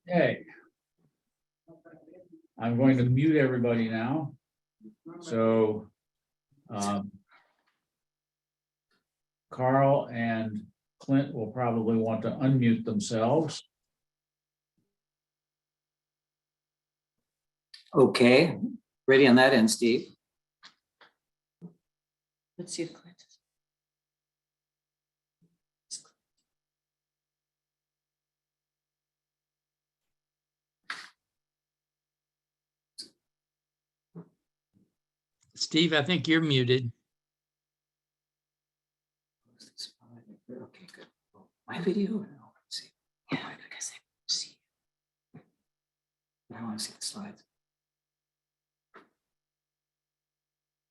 Okay. I'm going to mute everybody now. So Karl and Clint will probably want to unmute themselves. Okay, ready on that end, Steve. Let's see if Clint is. Steve, I think you're muted. Okay, good. My video? No, let's see. Yeah, because I see. I want to see the slides.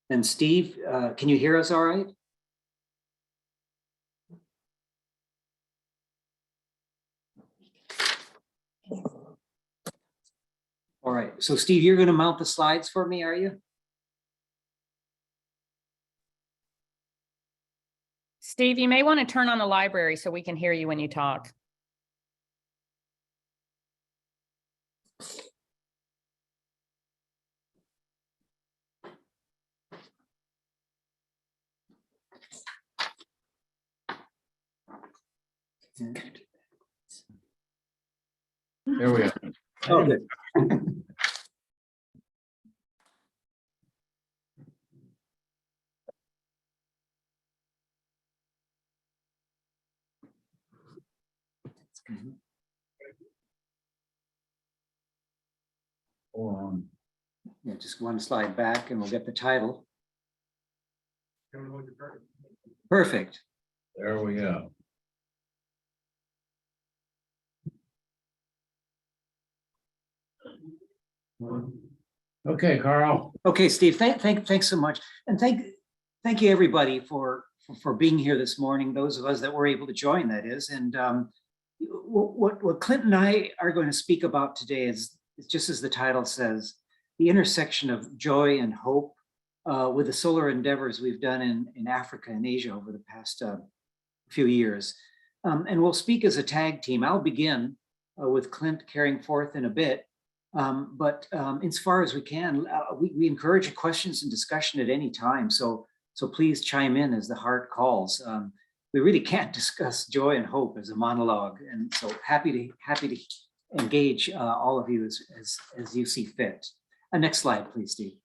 And Steve, can you hear us all right? All right, so Steve, you're going to mount the slides for me, are you? Steve, you may want to turn on the library so we can hear you when you talk. There we go. Oh, good. Hold on. Yeah, just one slide back and we'll get the title. Perfect. There we go. Okay, Karl. Okay, Steve, thanks so much. And thank you everybody for being here this morning, those of us that were able to join, that is. And what Clint and I are going to speak about today is, just as the title says, the intersection of joy and hope with the solar endeavors we've done in Africa and Asia over the past few years. And we'll speak as a tag team. I'll begin with Clint carrying forth in a bit. But as far as we can, we encourage questions and discussion at any time. So please chime in as the heart calls. We really can't discuss joy and hope as a monologue, and so happy to engage all of you as you see fit. Next slide, please, Steve.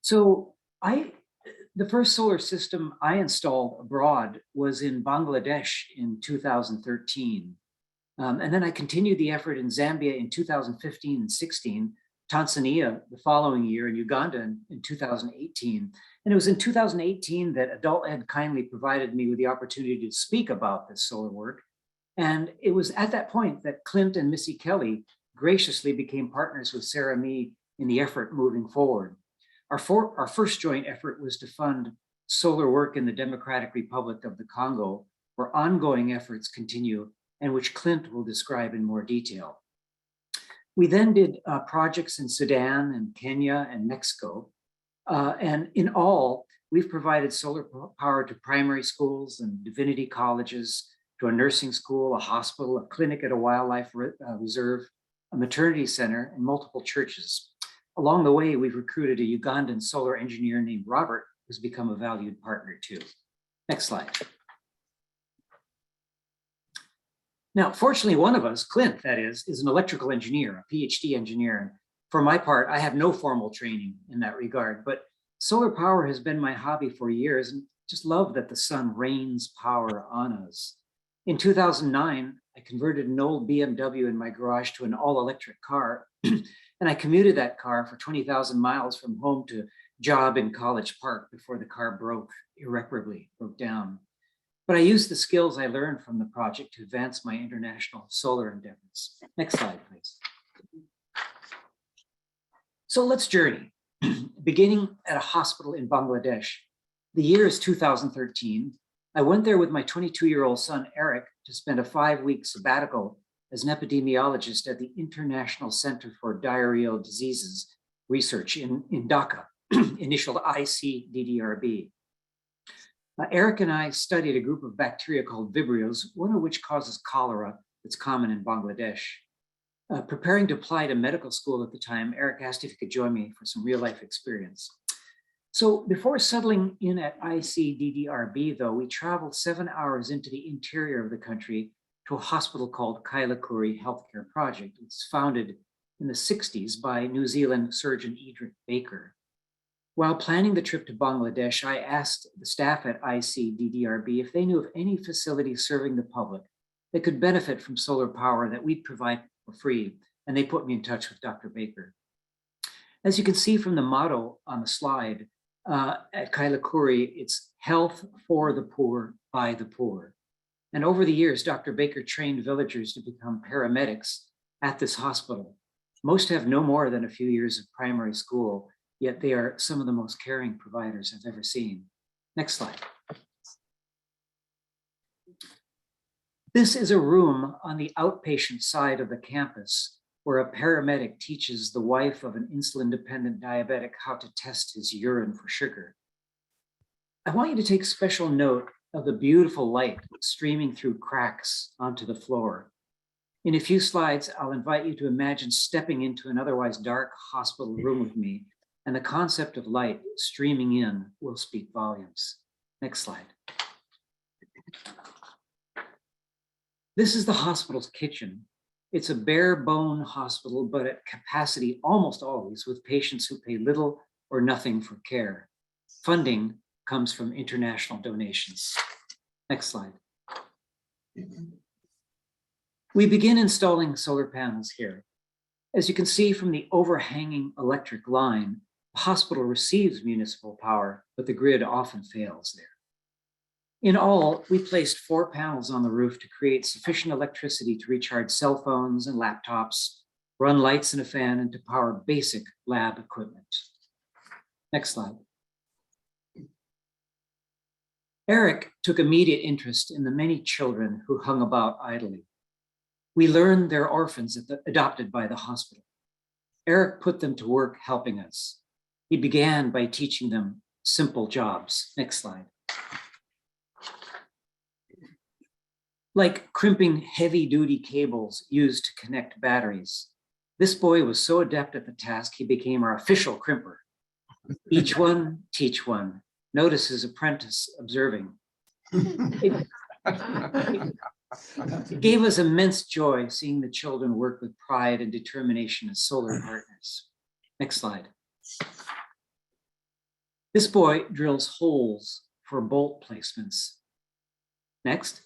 So the first solar system I installed abroad was in Bangladesh in 2013. And then I continued the effort in Zambia in 2015 and 16, Tanzania the following year, and Uganda in 2018. And it was in 2018 that Adult Ed kindly provided me with the opportunity to speak about this solar work. And it was at that point that Clint and Missy Kelly graciously became partners with Sarah Me in the effort moving forward. Our first joint effort was to fund solar work in the Democratic Republic of the Congo, where ongoing efforts continue and which Clint will describe in more detail. We then did projects in Sudan and Kenya and Mexico. And in all, we've provided solar power to primary schools and divinity colleges, to a nursing school, a hospital, a clinic at a wildlife reserve, a maternity center, and multiple churches. Along the way, we've recruited a Ugandan solar engineer named Robert, who's become a valued partner too. Next slide. Now, fortunately, one of us, Clint, that is an electrical engineer, a PhD engineer. And for my part, I have no formal training in that regard, but solar power has been my hobby for years, and just love that the sun rains power on us. In 2009, I converted an old BMW in my garage to an all-electric car, and I commuted that car for 20,000 miles from home to job in College Park before the car irreparably broke down. But I used the skills I learned from the project to advance my international solar endeavors. Next slide, please. So let's journey, beginning at a hospital in Bangladesh. The year is 2013. I went there with my 22-year-old son, Eric, to spend a 5-week sabbatical as an epidemiologist at the International Center for Diarrheal Diseases Research in Dhaka, initial ICDDRB. Eric and I studied a group of bacteria called Vibrios, one of which causes cholera that's common in Bangladesh. Preparing to apply to medical school at the time, Eric asked if he could join me for some real life experience. So before settling in at ICDDRB, though, we traveled 7 hours into the interior of the country to a hospital called Kailakuri Healthcare Project. It's founded in the 60s by New Zealand surgeon Edric Baker. While planning the trip to Bangladesh, I asked the staff at ICDDRB if they knew of any facilities serving the public that could benefit from solar power that we'd provide for free, and they put me in touch with Dr. Baker. As you can see from the motto on the slide, at Kailakuri, it's health for the poor by the poor. And over the years, Dr. Baker trained villagers to become paramedics at this hospital. Most have no more than a few years of primary school, yet they are some of the most caring providers I've ever seen. Next slide. This is a room on the outpatient side of the campus where a paramedic teaches the wife of an insulin-dependent diabetic how to test his urine for sugar. I want you to take special note of the beautiful light streaming through cracks onto the floor. In a few slides, I'll invite you to imagine stepping into an otherwise dark hospital room with me, and the concept of light streaming in will speak volumes. Next slide. This is the hospital's kitchen. It's a bare bone hospital, but at capacity almost always with patients who pay little or nothing for care. Funding comes from international donations. Next slide. We begin installing solar panels here. As you can see from the overhanging electric line, the hospital receives municipal power, but the grid often fails there. In all, we placed 4 panels on the roof to create sufficient electricity to recharge cell phones and laptops, run lights and a fan, and to power basic lab equipment. Next slide. Eric took immediate interest in the many children who hung about idly. We learned they're orphans adopted by the hospital. Eric put them to work helping us. He began by teaching them simple jobs. Next slide. Like crimping heavy-duty cables used to connect batteries. This boy was so adept at the task, he became our official crimper. Each one, teach one. Notice his apprentice observing. It gave us immense joy seeing the children work with pride and determination as solar partners. Next slide. This boy drills holes for bolt placements. Next.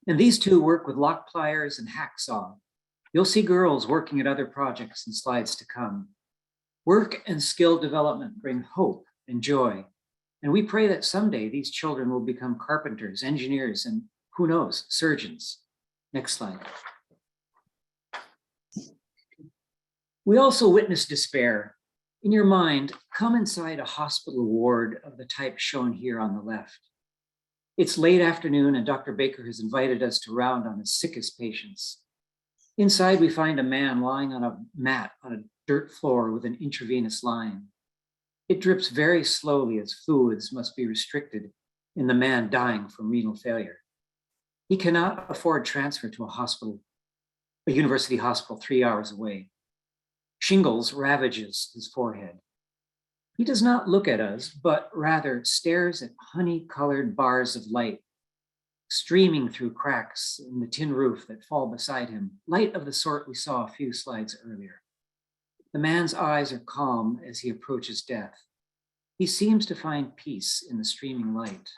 And these two work with lock pliers and hacksaw. You'll see girls working at other projects in slides to come. Work and skill development bring hope and joy. And we pray that someday these children will become carpenters, engineers, and who knows, surgeons. Next slide. We also witness despair. In your mind, come inside a hospital ward of the type shown here on the left. It's late afternoon and Dr. Baker has invited us to round on his sickest patients. Inside, we find a man lying on a mat on a dirt floor with an intravenous line. It drips very slowly as fluids must be restricted in the man dying from renal failure. He cannot afford transfer to a university hospital 3 hours away. Shingles ravages his forehead. He does not look at us, but rather stares at honey-colored bars of light streaming through cracks in the tin roof that fall beside him, light of the sort we saw a few slides earlier. The man's eyes are calm as he approaches death. He seems to find peace in the streaming light.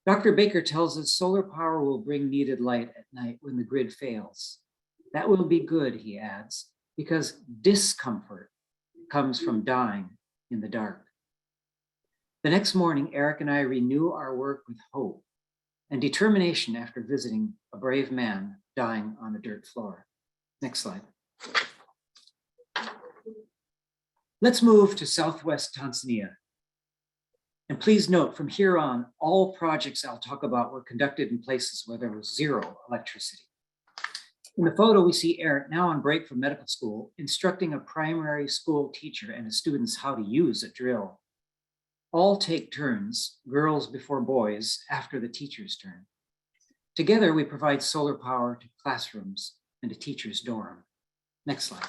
Dr. Baker tells us solar power will bring needed light at night when the grid fails. That will be good, he adds, because discomfort comes from dying in the dark. The next morning, Eric and I renew our work with hope and determination after visiting a brave man dying on a dirt floor. Next slide. Let's move to Southwest Tanzania. And please note, from here on, all projects I'll talk about were conducted in places where there was zero electricity. In the photo, we see Eric, now on break from medical school, instructing a primary school teacher and his students how to use a drill. All take turns, girls before boys, after the teacher's turn. Together, we provide solar power to classrooms and a teacher's dorm. Next slide.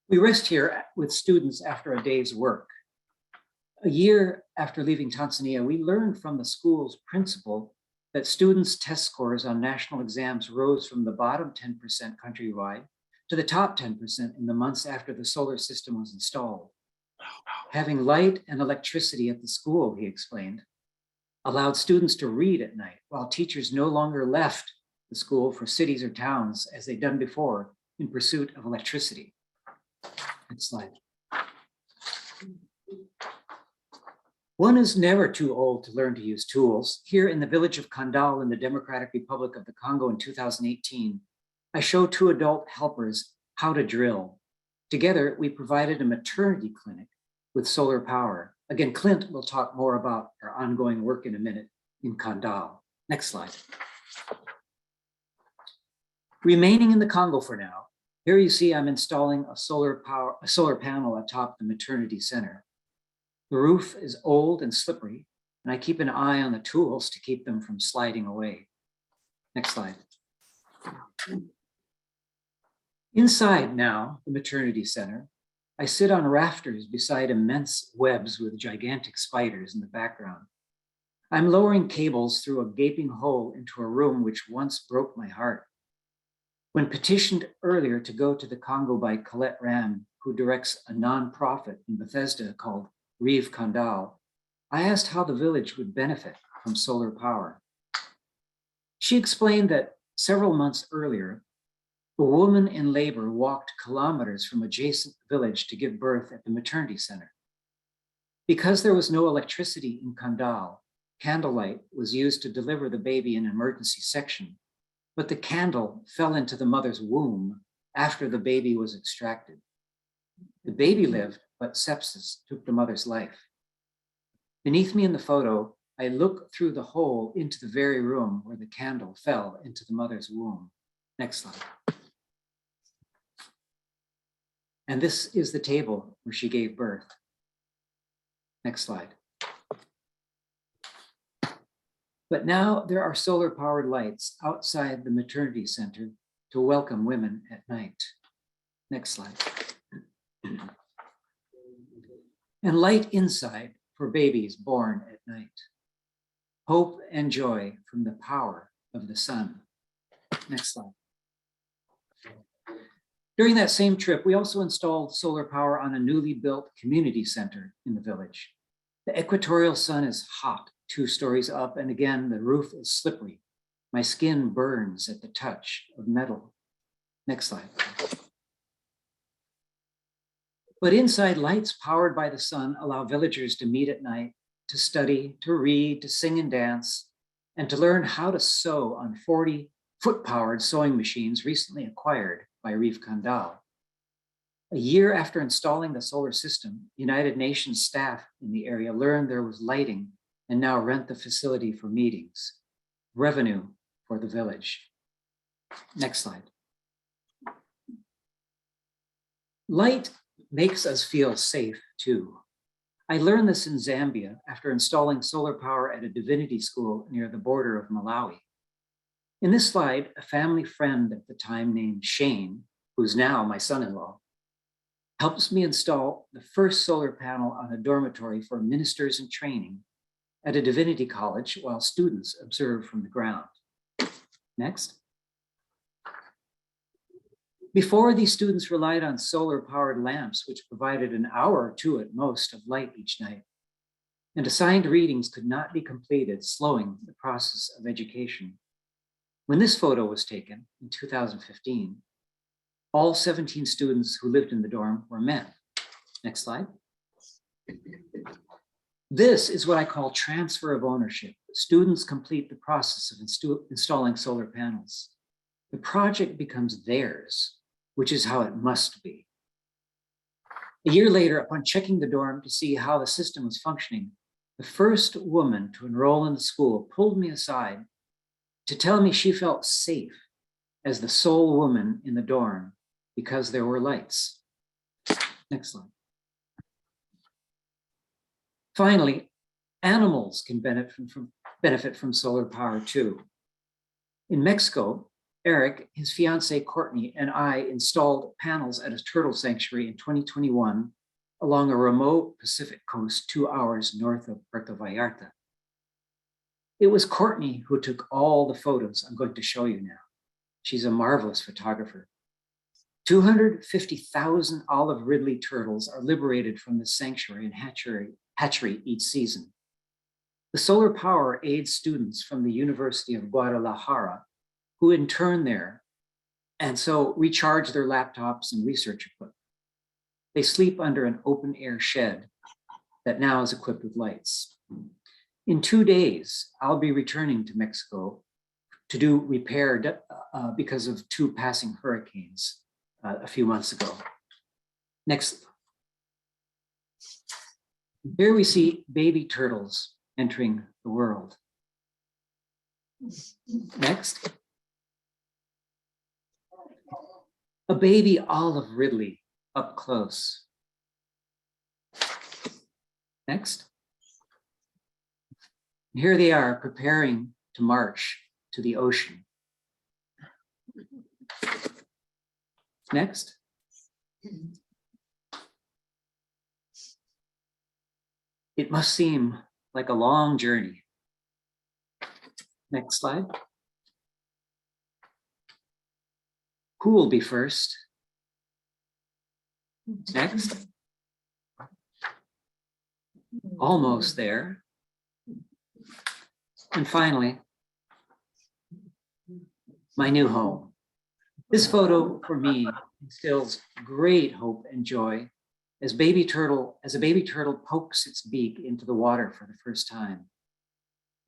We rest here with students after a day's work. A year after leaving Tanzania, we learned from the school's principal that students' test scores on national exams rose from the bottom 10% countrywide to the top 10% in the months after the solar system was installed. Having light and electricity at the school, he explained, allowed students to read at night while teachers no longer left the school for cities or towns as they'd done before in pursuit of electricity. Next slide. One is never too old to learn to use tools. Here in the village of Kandal in the Democratic Republic of the Congo in 2018, I showed 2 adult helpers how to drill. Together, we provided a maternity clinic with solar power. Again, Clint will talk more about our ongoing work in a minute in Kandal. Next slide. Remaining in the Congo for now, here you see I'm installing a solar panel atop the maternity center. The roof is old and slippery, and I keep an eye on the tools to keep them from sliding away. Next slide. Inside now, the maternity center, I sit on rafters beside immense webs with gigantic spiders in the background. I'm lowering cables through a gaping hole into a room which once broke my heart. When petitioned earlier to go to the Congo by Colette Ram, who directs a nonprofit in Bethesda called Rive Kandal, I asked how the village would benefit from solar power. She explained that several months earlier, a woman in labor walked kilometers from adjacent village to give birth at the maternity center. Because there was no electricity in Kandal, candlelight was used to deliver the baby in an emergency section, but the candle fell into the mother's womb after the baby was extracted. The baby lived, but sepsis took the mother's life. Beneath me in the photo, I look through the hole into the very room where the candle fell into the mother's womb. Next slide. And this is the table where she gave birth. Next slide. But now there are solar powered lights outside the maternity center to welcome women at night. Next slide. And light inside for babies born at night. Hope and joy from the power of the sun. Next slide. During that same trip, we also installed solar power on a newly built community center in the village. The equatorial sun is hot, 2 stories up, and again, the roof is slippery. My skin burns at the touch of metal. Next slide. But inside, lights powered by the sun allow villagers to meet at night, to study, to read, to sing and dance, and to learn how to sew on 40 foot-powered sewing machines recently acquired by Rive Kandal. A year after installing the solar system, United Nations staff in the area learned there was lighting and now rent the facility for meetings. Revenue for the village. Next slide. Light makes us feel safe too. I learned this in Zambia after installing solar power at a divinity school near the border of Malawi. In this slide, a family friend at the time named Shane, who's now my son-in-law, helps me install the first solar panel on a dormitory for ministers in training at a divinity college while students observe from the ground. Next. Before, these students relied on solar-powered lamps, which provided an hour or 2 at most of light each night, and assigned readings could not be completed, slowing the process of education. When this photo was taken in 2015, all 17 students who lived in the dorm were men. Next slide. This is what I call transfer of ownership. Students complete the process of installing solar panels. The project becomes theirs, which is how it must be. A year later, upon checking the dorm to see how the system was functioning, the first woman to enroll in the school pulled me aside to tell me she felt safe as the sole woman in the dorm because there were lights. Next slide. Finally, animals can benefit from solar power too. In Mexico, Eric, his fiancee Courtney, and I installed panels at a turtle sanctuary in 2021 along a remote Pacific coast 2 hours north of Puerto Vallarta. It was Courtney who took all the photos I'm going to show you now. She's a marvelous photographer. 250,000 olive ridley turtles are liberated from the sanctuary and hatchery each season. The solar power aids students from the University of Guadalajara, who intern there, and so recharge their laptops and research equipment. They sleep under an open air shed that now is equipped with lights. In 2 days, I'll be returning to Mexico to do repair because of 2 passing hurricanes a few months ago. Next. Here we see baby turtles entering the world. Next. A baby olive ridley up close. Next. Here they are preparing to march to the ocean. Next. It must seem like a long journey. Next slide. Who will be first? Next. Almost there. And finally, my new home. This photo for me instills great hope and joy as a baby turtle pokes its beak into the water for the first time.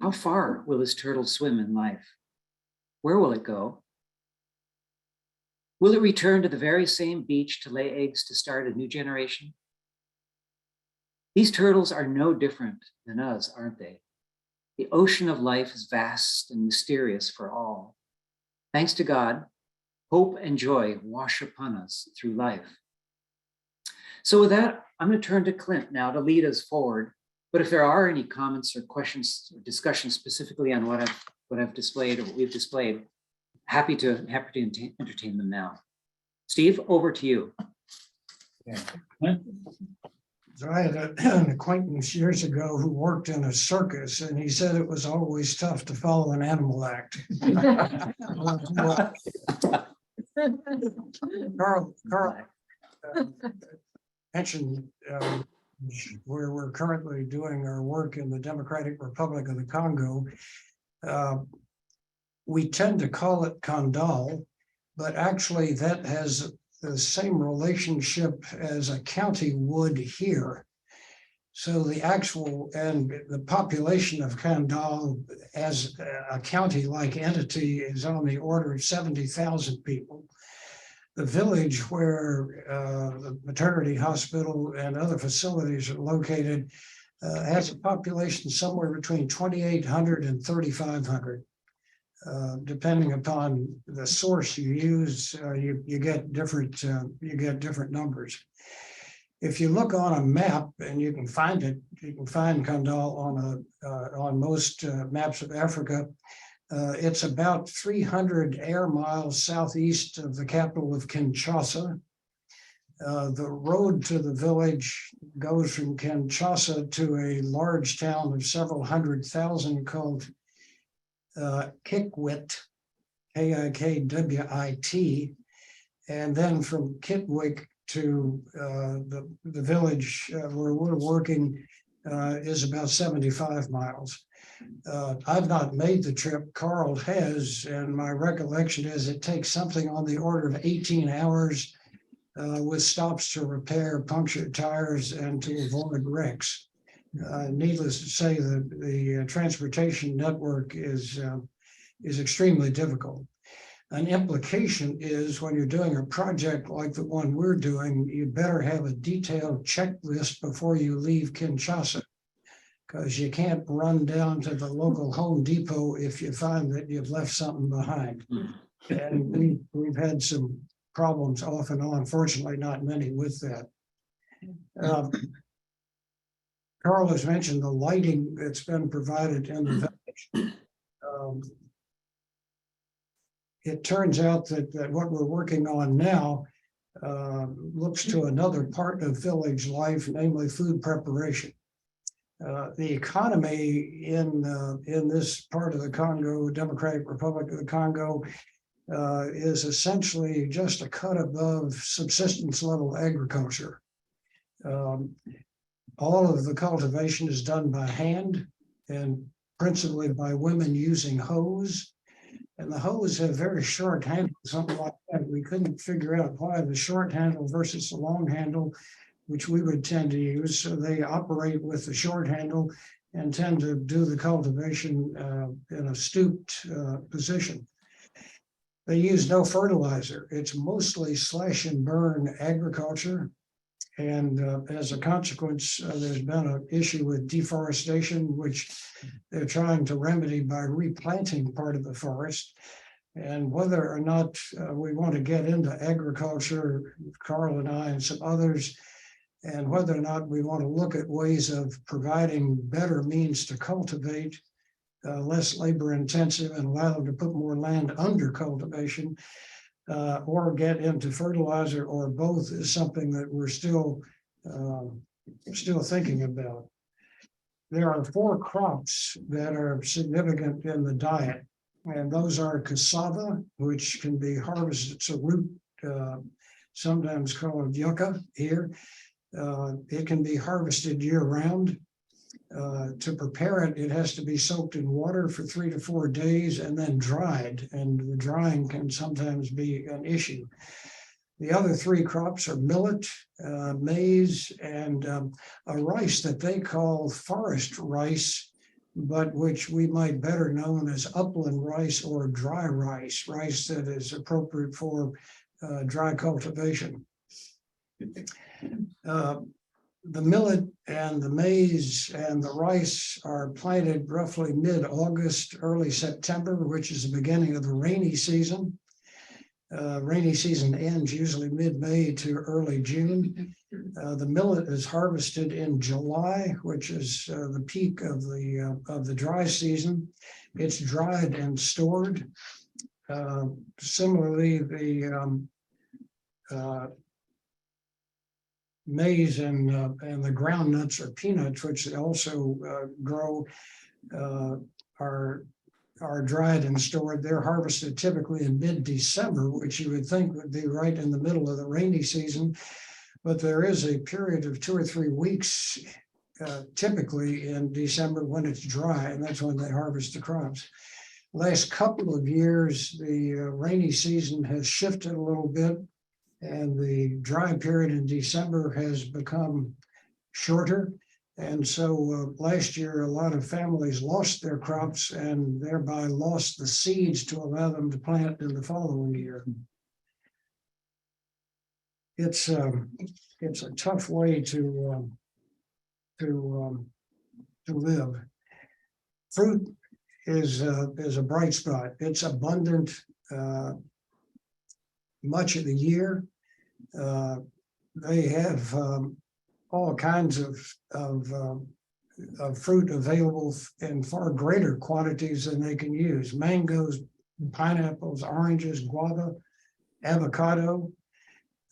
How far will this turtle swim in life? Where will it go? Will it return to the very same beach to lay eggs to start a new generation? These turtles are no different than us, aren't they? The ocean of life is vast and mysterious for all. Thanks to God, hope and joy wash upon us through life. So with that, I'm going to turn to Clint now to lead us forward. But if there are any comments or questions or discussions specifically on what I've displayed or what we've displayed, happy to entertain them now. Steve, over to you. Okay. Clint? So I had an acquaintance years ago who worked in a circus, and he said it was always tough to follow an animal act. Karl mentioned where we're currently doing our work in the Democratic Republic of the Congo. We tend to call it Condal, but actually that has the same relationship as a county would here. So the actual and the population of Condal as a county-like entity is on the order of 70,000 people. The village where the maternity hospital and other facilities are located has a population somewhere between 2,800 and 3,500. Depending upon the source you use, you get different numbers. If you look on a map, and you can find it, you can find Condal on most maps of Africa. It's about 300 air miles southeast of the capital of Kinshasa. The road to the village goes from Kinshasa to a large town of several 100,000 called Kikwit, Kikwit, and then from Kitwick to the village where we're working is about 75 miles. I've not made the trip, Karl has, and my recollection is it takes something on the order of 18 hours with stops to repair punctured tires and to avoid wrecks. Needless to say, the transportation network is extremely difficult. An implication is when you're doing a project like the one we're doing, you better have a detailed checklist before you leave Kinshasa, because you can't run down to the local Home Depot if you find that you've left something behind. And we've had some problems off and on, fortunately not many with that. Carl has mentioned the lighting that's been provided in the village. It turns out that what we're working on now looks to another part of village life, namely food preparation. The economy in this part of the Congo, Democratic Republic of the Congo, is essentially just a cut above subsistence level agriculture. All of the cultivation is done by hand and principally by women using hoes. And the hoes have very short handles, something like that. We couldn't figure out why the short handle versus the long handle, which we would tend to use. So they operate with the short handle and tend to do the cultivation in a stooped position. They use no fertilizer. It's mostly slash and burn agriculture. And as a consequence, there's been an issue with deforestation, which they're trying to remedy by replanting part of the forest. And whether or not we want to get into agriculture, Carl and I and some others, and whether or not we want to look at ways of providing better means to cultivate, less labor intensive, and allow them to put more land under cultivation, or get into fertilizer, or both, is something that we're still thinking about. There are 4 crops that are significant in the diet, and those are cassava, which can be harvested. It's a root, sometimes called yucca here. It can be harvested year round. To prepare it, it has to be soaked in water for 3 to 4 days and then dried, and the drying can sometimes be an issue. The other 3 crops are millet, maize, and a rice that they call forest rice, but which we might better known as upland rice or dry rice, rice that is appropriate for dry cultivation. The millet and the maize and the rice are planted roughly mid-August, early September, which is the beginning of the rainy season. Rainy season ends usually mid-May to early June. The millet is harvested in July, which is the peak of the dry season. It's dried and stored. Similarly, the maize and the ground nuts or peanuts, which they also grow, are dried and stored. They're harvested typically in mid-December, which you would think would be right in the middle of the rainy season. But there is a period of 2 or 3 weeks, typically in December, when it's dry, and that's when they harvest the crops. Last couple of years, the rainy season has shifted a little bit, and the dry period in December has become shorter. And so last year, a lot of families lost their crops and thereby lost the seeds to allow them to plant in the following year. It's a tough way to live. Fruit is a bright spot. It's abundant much of the year. They have all kinds of fruit available in far greater quantities than they can use. Mangoes, pineapples, oranges, guava, avocado,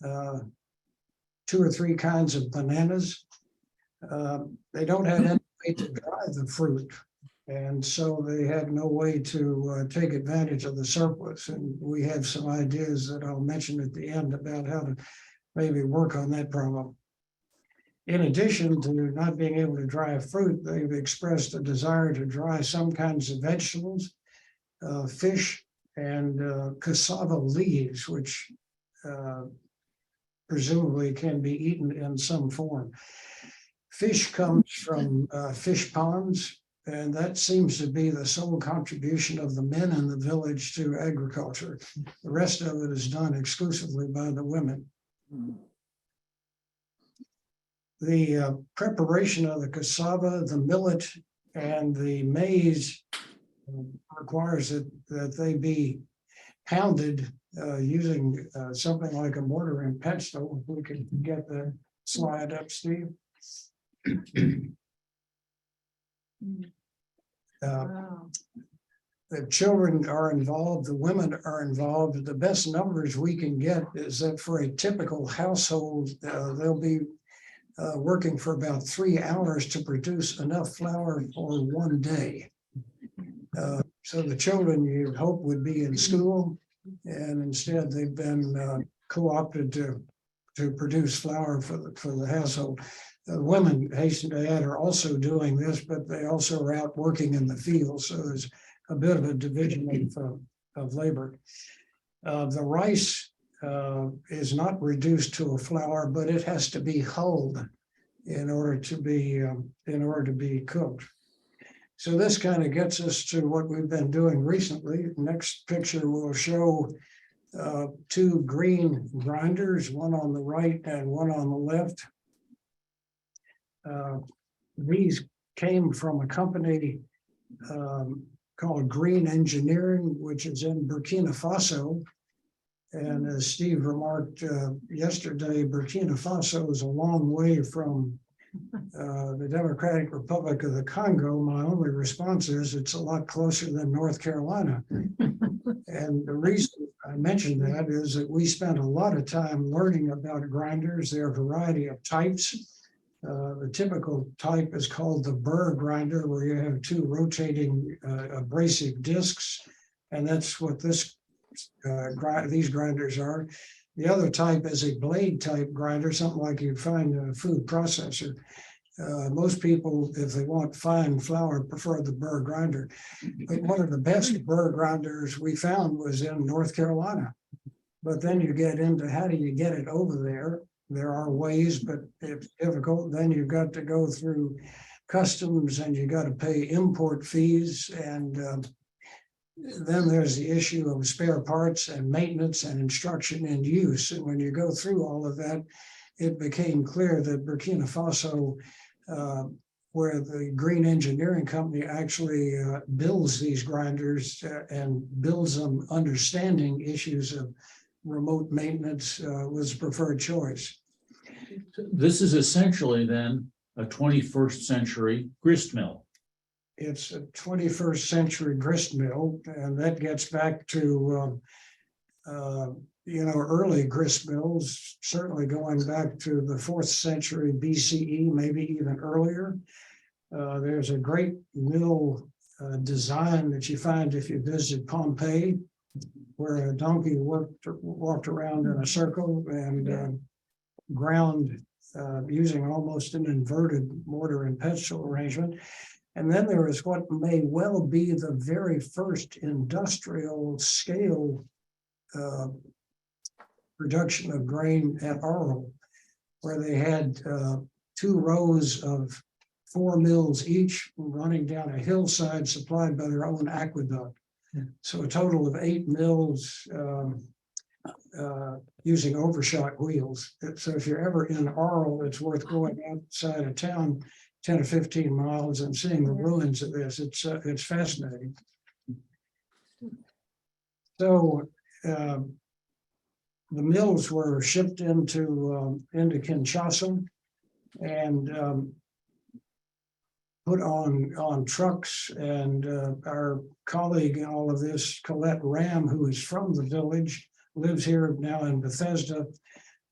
2 or 3 kinds of bananas. They don't have any way to dry the fruit, and so they have no way to take advantage of the surplus. And we have some ideas that I'll mention at the end about how to maybe work on that problem. In addition to not being able to dry fruit, they've expressed a desire to dry some kinds of vegetables, fish, and cassava leaves, which presumably can be eaten in some form. Fish comes from fish ponds, and that seems to be the sole contribution of the men in the village to agriculture. The rest of it is done exclusively by the women. The preparation of the cassava, the millet, and the maize requires that they be pounded using something like a mortar and pestle. If we can get the slide up, Steve. Wow. The children are involved, the women are involved. The best numbers we can get is that for a typical household, they'll be working for about 3 hours to produce enough flour for one day. So the children you'd hope would be in school, and instead they've been co-opted to produce flour for the household. The women, hasten to add, are also doing this, but they also are out working in the field. So there's a bit of a division of labor. The rice is not reduced to a flour, but it has to be hulled in order to be cooked. So this kind of gets us to what we've been doing recently. Next picture will show 2 green grinders, one on the right and one on the left. These came from a company called Green Engineering, which is in Burkina Faso. And as Steve remarked yesterday, Burkina Faso is a long way from the Democratic Republic of the Congo. My only response is it's a lot closer than North Carolina. And the reason I mentioned that is that we spent a lot of time learning about grinders. There are a variety of types. The typical type is called the burr grinder, where you have 2 rotating abrasive discs, and that's what these grinders are. The other type is a blade type grinder, something like you'd find in a food processor. Most people, if they want fine flour, prefer the burr grinder. But one of the best burr grinders we found was in North Carolina. But then you get into how do you get it over there? There are ways, but it's difficult. Then you've got to go through customs and you got to pay import fees. And then there's the issue of spare parts and maintenance and instruction and use. And when you go through all of that, it became clear that Burkina Faso, where the Green Engineering Company actually builds these grinders and builds them understanding issues of remote maintenance, was preferred choice. This is essentially then a 21st century grist mill. It's a 21st century grist mill, and that gets back to early grist mills, certainly going back to the 4th century BCE, maybe even earlier. There's a great mill design that you find if you visit Pompeii, where a donkey walked around in a circle and ground using almost an inverted mortar and pestle arrangement. And then there is what may well be the very first industrial scale production of grain at Arles, where they had 2 rows of 4 mills each running down a hillside supplied by their own aqueduct. So a total of 8 mills using overshot wheels. So if you're ever in Arles, it's worth going outside of town 10 or 15 miles and seeing the ruins of this. It's fascinating. So the mills were shipped into Kinshasa and put on trucks, and our colleague in all of this, Colette Ram, who is from the village, lives here now in Bethesda,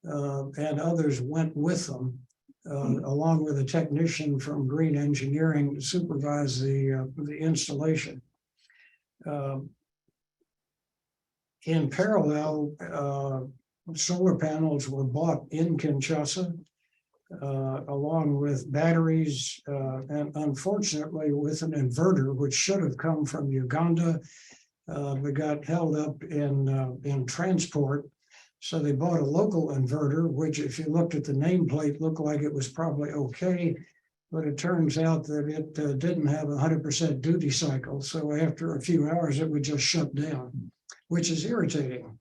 and others went with them, along with a technician from Green Engineering to supervise the installation. In parallel, solar panels were bought in Kinshasa, along with batteries, and unfortunately with an inverter, which should have come from Uganda. We got held up in transport. So they bought a local inverter, which if you looked at the nameplate, looked like it was probably okay, but it turns out that it didn't have 100% duty cycle. So after a few hours, it would just shut down, which is irritating.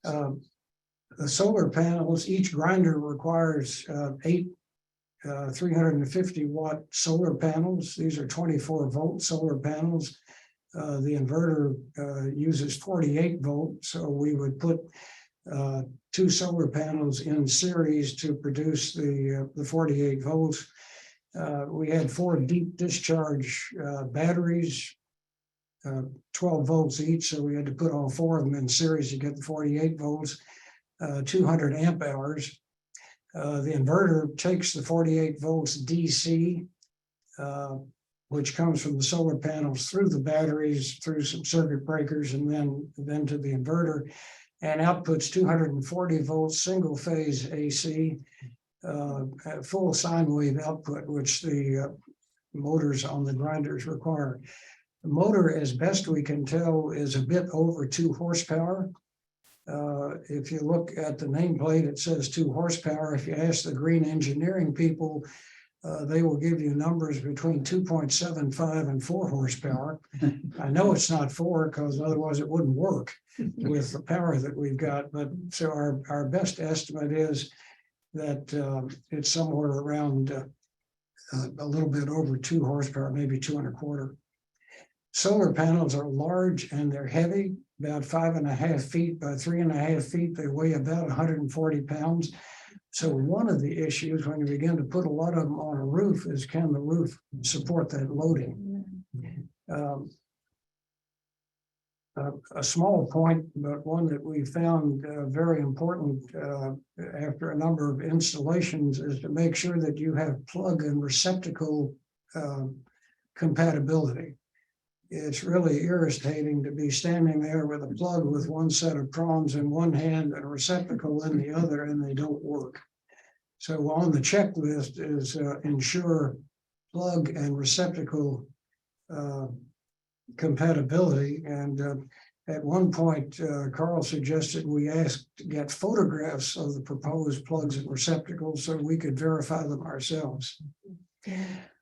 The solar panels, each grinder requires 8 350 watt solar panels. These are 24 volt solar panels. The inverter uses 48 volt, so we would put 2 solar panels in series to produce the 48 volts. We had 4 deep discharge batteries, 12 volts each, so we had to put all 4 of them in series to get the 48 volts, 200 amp hours. The inverter takes the 48 volts DC, which comes from the solar panels through the batteries, through some circuit breakers, and then to the inverter, and outputs 240 volts single phase AC, full sine wave output, which the motors on the grinders require. The motor, as best we can tell, is a bit over 2 horsepower. If you look at the nameplate, it says 2 horsepower. If you ask the green engineering people, they will give you numbers between 2.75 and 4 horsepower. I know it's not 4 because otherwise it wouldn't work with the power that we've got. But so our best estimate is that it's somewhere around a little bit over 2 horsepower, maybe 2.25. Solar panels are large and they're heavy, about 5.5 feet by 3.5 feet. They weigh about 140 pounds. So one of the issues when you begin to put a lot of them on a roof is, can the roof support that loading? A small point, but one that we found very important after a number of installations, is to make sure that you have plug and receptacle compatibility. It's really irritating to be standing there with a plug with one set of prongs in one hand and a receptacle in the other, and they don't work. So on the checklist is ensure plug and receptacle compatibility. And at one point, Karl suggested we ask to get photographs of the proposed plugs and receptacles so we could verify them ourselves.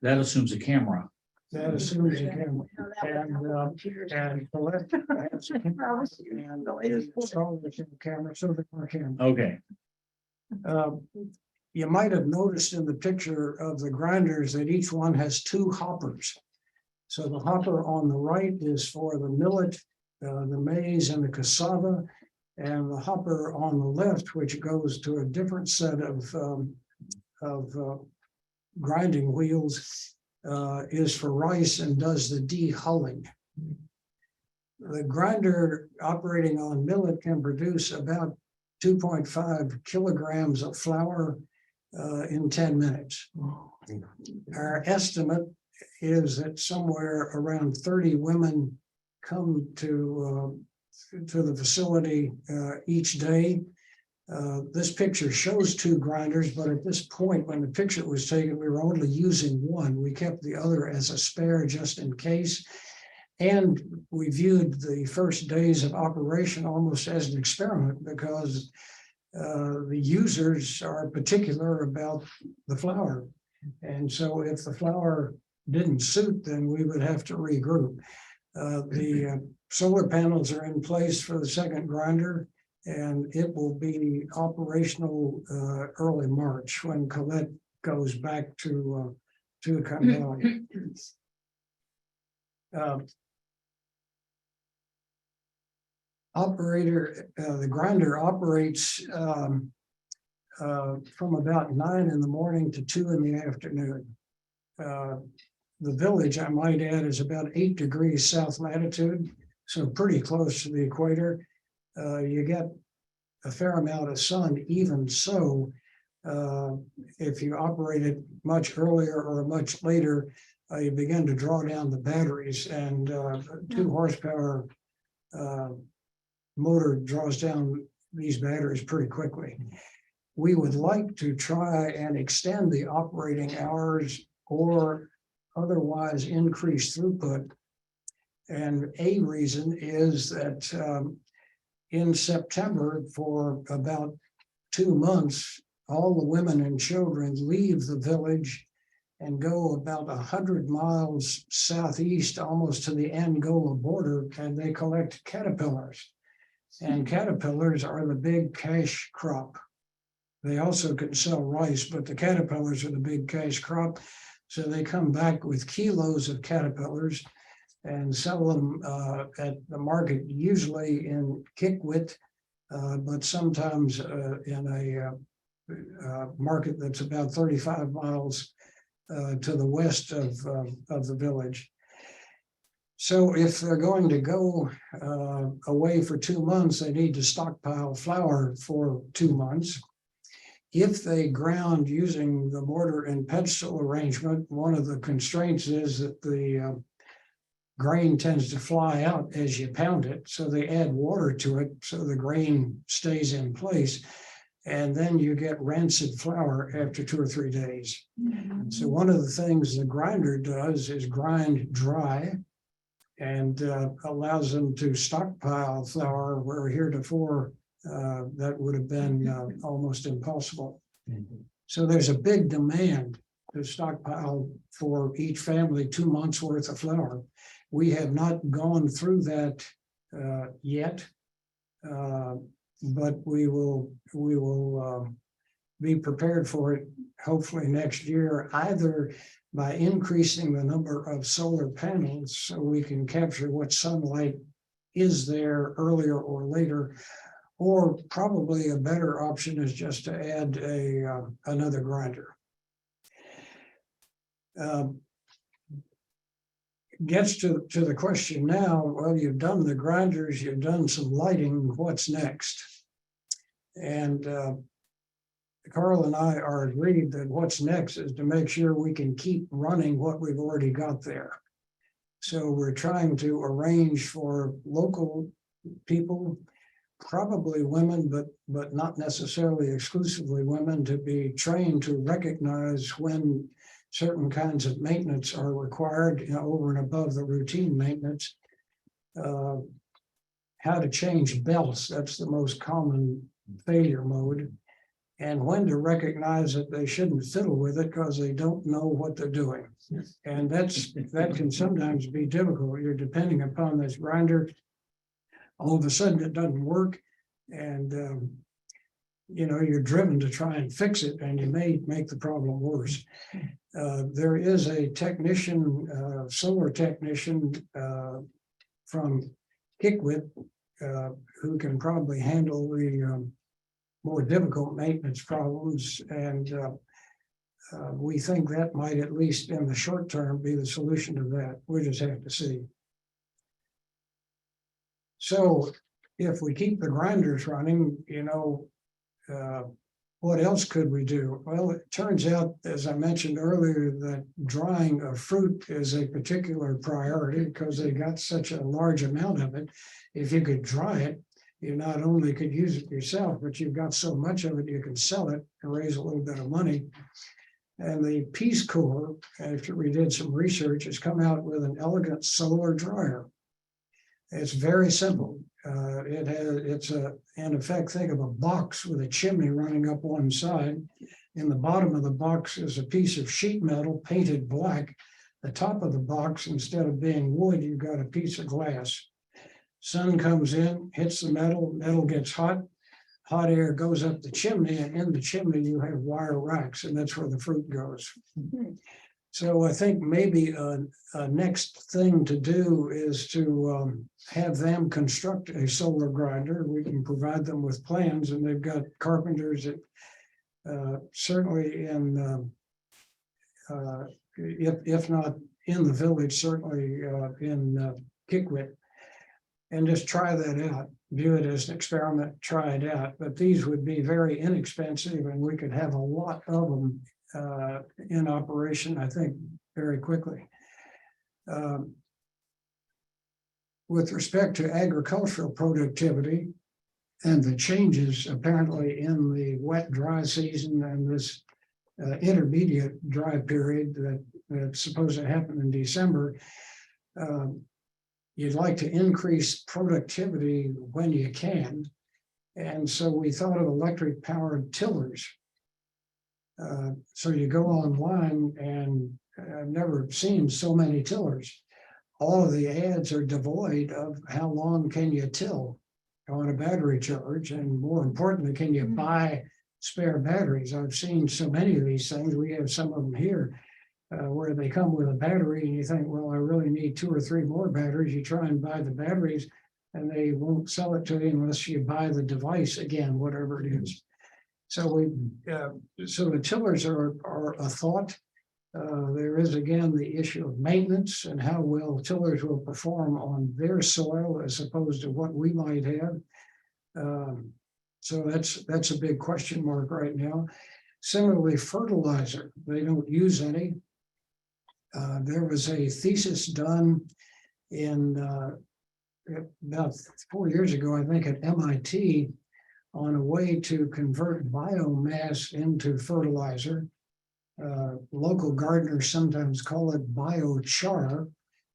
That assumes a camera. That assumes you can. And Colette has a camera, and install the camera, so the camera. Okay, You might have noticed in the picture of the grinders that each one has 2 hoppers. So the hopper on the right is for the millet, the maize, and the cassava, and the hopper on the left, which goes to a different set of grinding wheels, is for rice and does the de-hulling. The grinder operating on millet can produce about 2.5 kilograms of flour in 10 minutes. Our estimate is that somewhere around 30 women come to the facility each day. This picture shows 2 grinders, but at this point, when the picture was taken, we were only using one. We kept the other as a spare just in case. And we viewed the first days of operation almost as an experiment, because the users are particular about the flour. And so if the flour didn't suit, then we would have to regroup. The solar panels are in place for the second grinder, and it will be operational early March when Colette goes back to Candel. The grinder operates from about 9 in the morning to 2 in the afternoon. The village, I might add, is about 8 degrees south latitude, so pretty close to the equator. You get a fair amount of sun. Even so, if you operate it much earlier or much later, you begin to draw down the batteries, and 2 horsepower motor draws down these batteries pretty quickly. We would like to try and extend the operating hours or otherwise increase throughput. And a reason is that in September, for about 2 months, all the women and children leave the village and go about 100 miles southeast, almost to the Angola border, and they collect caterpillars. And caterpillars are the big cash crop. They also can sell rice, but the caterpillars are the big cash crop. So they come back with kilos of caterpillars and sell them at the market, usually in Kikwit, but sometimes in a market that's about 35 miles to the west of the village. So if they're going to go away for 2 months, they need to stockpile flour for 2 months. If they ground using the mortar and pestle arrangement, one of the constraints is that the grain tends to fly out as you pound it. So they add water to it so the grain stays in place. And then you get rancid flour after 2 or 3 days. So one of the things the grinder does is grind dry and allows them to stockpile flour where heretofore that would have been almost impossible. So there's a big demand to stockpile for each family 2 months worth of flour. We have not gone through that yet, but we will be prepared for it hopefully next year, either by increasing the number of solar panels so we can capture what sunlight is there earlier or later, or probably a better option is just to add another grinder. Gets to the question now, well, you've done the grinders, you've done some lighting, what's next? And Karl and I are agreed that what's next is to make sure we can keep running what we've already got there. So we're trying to arrange for local people, probably women, but not necessarily exclusively women, to be trained to recognize when certain kinds of maintenance are required, over and above the routine maintenance. How to change belts, that's the most common failure mode. And when to recognize that they shouldn't fiddle with it because they don't know what they're doing. And that can sometimes be difficult. You're depending upon this grinder. All of a sudden it doesn't work. And you're driven to try and fix it, and you may make the problem worse. There is a technician, solar technician from Kikwit, who can probably handle the more difficult maintenance problems. And we think that might, at least in the short term, be the solution to that. We just have to see. So if we keep the grinders running, what else could we do? Well, it turns out, as I mentioned earlier, that drying of fruit is a particular priority because they got such a large amount of it. If you could dry it, you not only could use it yourself, but you've got so much of it, you can sell it and raise a little bit of money. And the Peace Corps, after we did some research, has come out with an elegant solar dryer. It's very simple. It's in effect, think of a box with a chimney running up one side. In the bottom of the box is a piece of sheet metal painted black. The top of the box, instead of being wood, you've got a piece of glass. Sun comes in, hits the metal, metal gets hot air goes up the chimney, and in the chimney you have wire racks, and that's where the fruit goes. So I think maybe a next thing to do is to have them construct a solar grinder. We can provide them with plans, and they've got carpenters that certainly if not in the village, certainly in Kikwit, and just try that out. View it as an experiment, try it out. But these would be very inexpensive, and we could have a lot of them in operation, I think, very quickly. With respect to agricultural productivity and the changes apparently in the wet dry season and this intermediate dry period that's supposed to happen in December, you'd like to increase productivity when you can. And so we thought of electric powered tillers. So you go online, and I've never seen so many tillers. All of the ads are devoid of how long can you till on a battery charge, and more importantly, can you buy spare batteries? I've seen so many of these things. We have some of them here where they come with a battery, and you think, well, I really need 2 or 3 more batteries. You try and buy the batteries, and they won't sell it to you unless you buy the device again, whatever it is. So so the tillers are a thought. There is again the issue of maintenance and how well tillers will perform on their soil as opposed to what we might have. So that's a big question mark right now. Similarly, fertilizer, they don't use any. There was a thesis done in about 4 years ago, I think, at MIT on a way to convert biomass into fertilizer. Local gardeners sometimes call it biochar,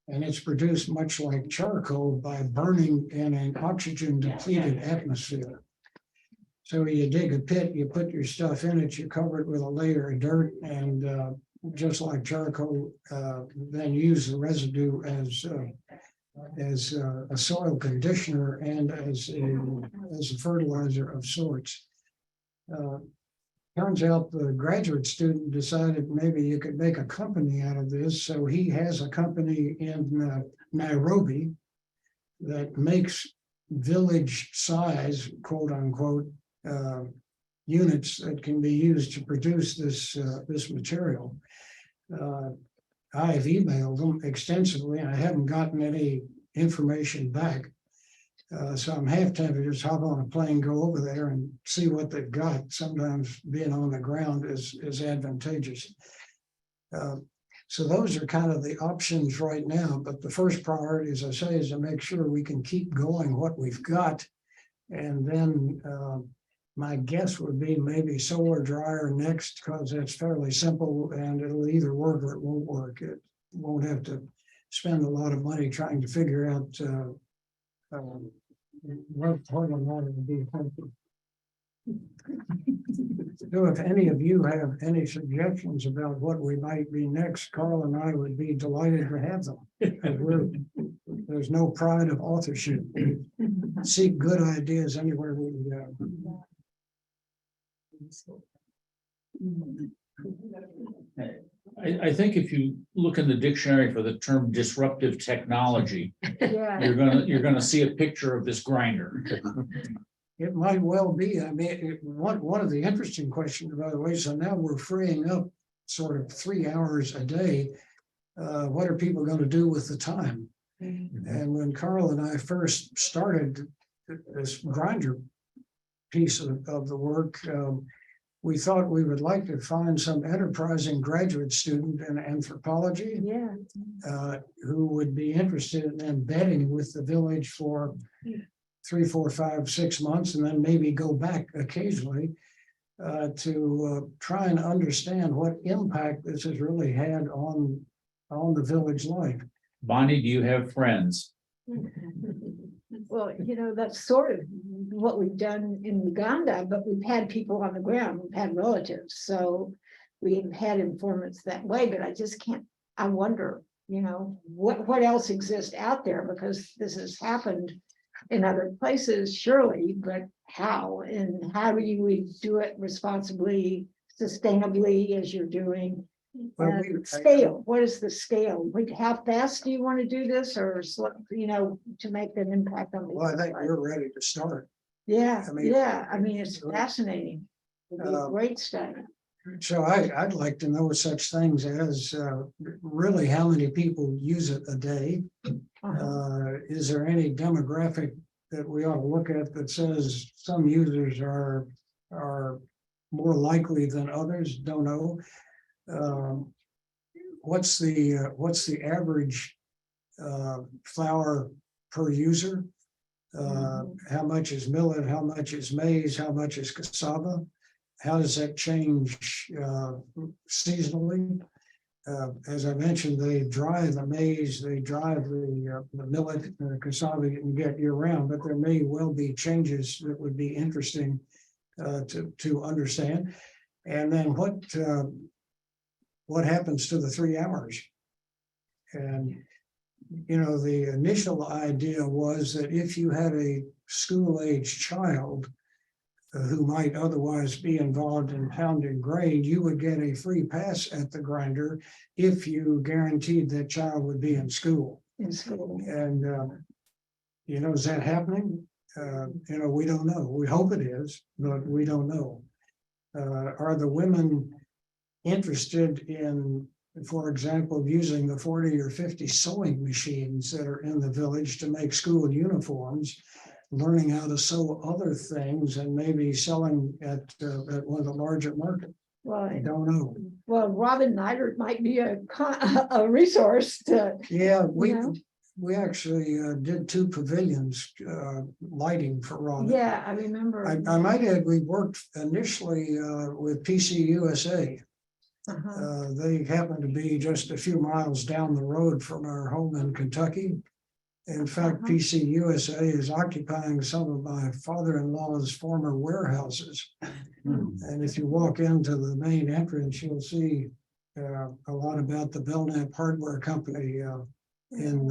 and it's produced much like charcoal by burning in an oxygen depleted atmosphere. So you dig a pit, you put your stuff in it, you cover it with a layer of dirt, and just like charcoal, then use the residue as a soil conditioner and as a fertilizer of sorts. Turns out the graduate student decided maybe you could make a company out of this. So he has a company in Nairobi that makes village size, quote unquote, units that can be used to produce this material. I've emailed them extensively and I haven't gotten any information back. So I'm half tempted to just hop on a plane, go over there and see what they've got. Sometimes being on the ground is advantageous. So those are kind of the options right now. But the first priority, as I say, is to make sure we can keep going what we've got. And then my guess would be maybe solar dryer next, because that's fairly simple and it'll either work or it won't work. It won't have to spend a lot of money trying to figure out what part of that would be effective. So if any of you have any suggestions about what we might be next, Carl and I would be delighted to have them. There's no pride of authorship. We seek good ideas anywhere we can go. I think if you look in the dictionary for the term disruptive technology, Yeah. you're gonna see a picture of this grinder. It might well be. I mean, one of the interesting questions, by the way, so now we're freeing up sort of 3 hours a day. What are people going to do with the time? And when Carl and I first started this grinder piece of the work, we thought we would like to find some enterprising graduate student in anthropology Yeah. who would be interested in embedding with the village for 3, 4, 5, 6 months, and then maybe go back occasionally to try and understand what impact this has really had on the village life. Bonnie, do you have friends? Well, that's sort of what we've done in Uganda, but we've had people on the ground, we've had relatives, so we've had informants that way, but I just can't, I wonder, what else exists out there, because this has happened in other places, surely, but how? And how do we do it responsibly, sustainably, as you're doing? Well, Scale, what is the scale? How fast do you want to do this, or to make an impact on? Well, I think you're ready to start. Yeah, I mean, it's fascinating. It'd be a great study. So I'd like to know such things as really how many people use it a day. Is there any demographic that we ought to look at that says some users are more likely than others? Don't know. What's the average flour per user? How much is millet? How much is maize? How much is cassava? How does that change seasonally? As I mentioned, they dry the maize, they dry the millet, the cassava you can get year round, but there may well be changes that would be interesting to understand. And then what happens to the 3 hours? And the initial idea was that if you had a school-age child who might otherwise be involved in pounding grain, you would get a free pass at the grinder if you guaranteed that child would be in school. In school. And, is that happening? We don't know. We hope it is, but we don't know. Are the women interested in for example, using the 40 or 50 sewing machines that are in the village to make school uniforms, learning how to sew other things and maybe selling at one of the larger markets. Well, I don't know. well, Robin Neidert might be a resource to, Yeah, Yeah. we actually did 2 pavilions, lighting for Robin. yeah, I remember. I might add, we worked initially with PC USA. Uh-huh. They happen to be just a few miles down the road from our home in Kentucky. In fact, Uh-huh. PC USA is occupying some of my father-in-law's former warehouses. And if you walk into the main entrance, you'll see a lot about the Belknap Hardware Company in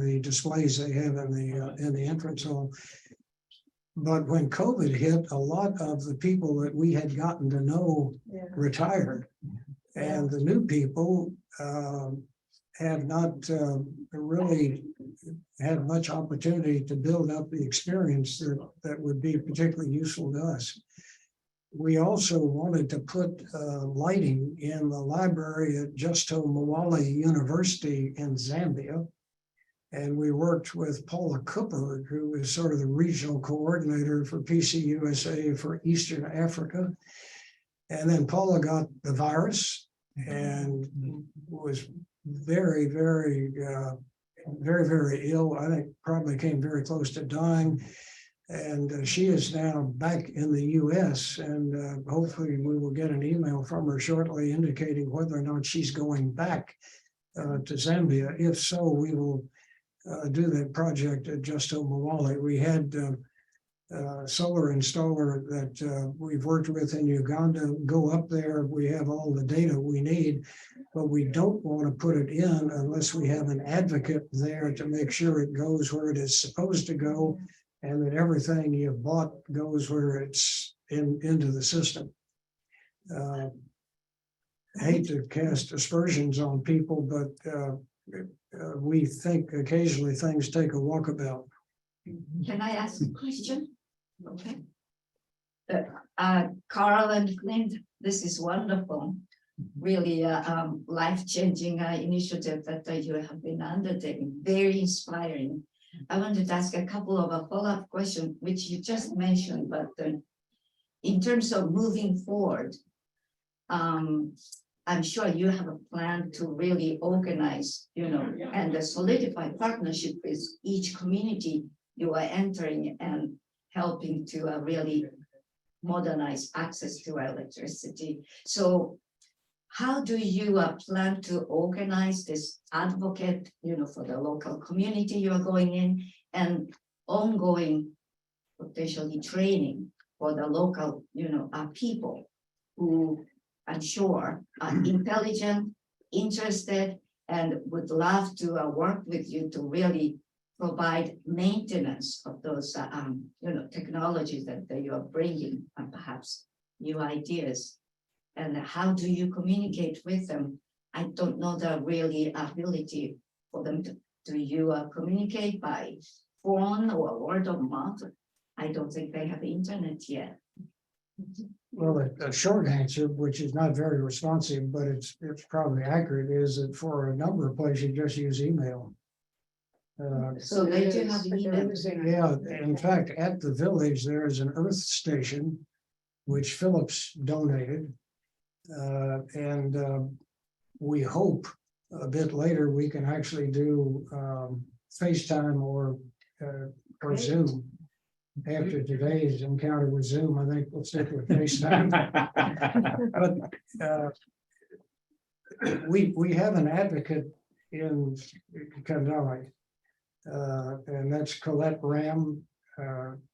the displays they have in the entrance hall. But when COVID hit, a lot of the people that we had gotten to know Yeah. retired, and the new people have not really had much opportunity to build up the experience that would be particularly useful to us. We also wanted to put lighting in the library at Justo Mwale University in Zambia. And we worked with Paula Cooper, who is sort of the regional coordinator for PC USA for Eastern Africa. And then Paula got the virus and was very, very, very ill. I think probably came very close to dying. And she is now back in the US, and hopefully we will get an email from her shortly indicating whether or not she's going back to Zambia. If so, we will do that project at Justo Mwale. We had a solar installer that we've worked with in Uganda go up there. We have all the data we need, but we don't want to put it in unless we have an advocate there to make sure it goes where it is supposed to go, and that everything you bought goes where it's into the system. I hate to cast aspersions on people, but we think occasionally things take a walkabout. Can I ask a question? Okay. Karl and Clint, this is wonderful. Really life-changing initiative that you have been undertaking, very inspiring. I wanted to ask a couple of follow-up questions, which you just mentioned, but in terms of moving forward, I'm sure you have a plan to really organize, and solidify partnership with each community you are entering and helping to really modernize access to electricity. So how do you plan to organize this advocate, for the local community you are going in, and ongoing potentially training for the local, people who I'm sure are intelligent, interested, and would love to work with you to really provide maintenance of those, technologies that you are bringing, and perhaps new ideas. And how do you communicate with them? I don't know the really ability for them to. Do you communicate by phone or word of mouth? I don't think they have internet yet. Well, the short answer, which is not very responsive, but it's probably accurate, is that for a number of places, you just use email. So they do have email. Yeah, in fact, at the village, there is an earth station, which Phillips donated. And we hope a bit later we can actually do FaceTime or Zoom. After today's encounter with Zoom, I think we'll stick with FaceTime. But we have an advocate in Kandahari, and that's Colette Ram.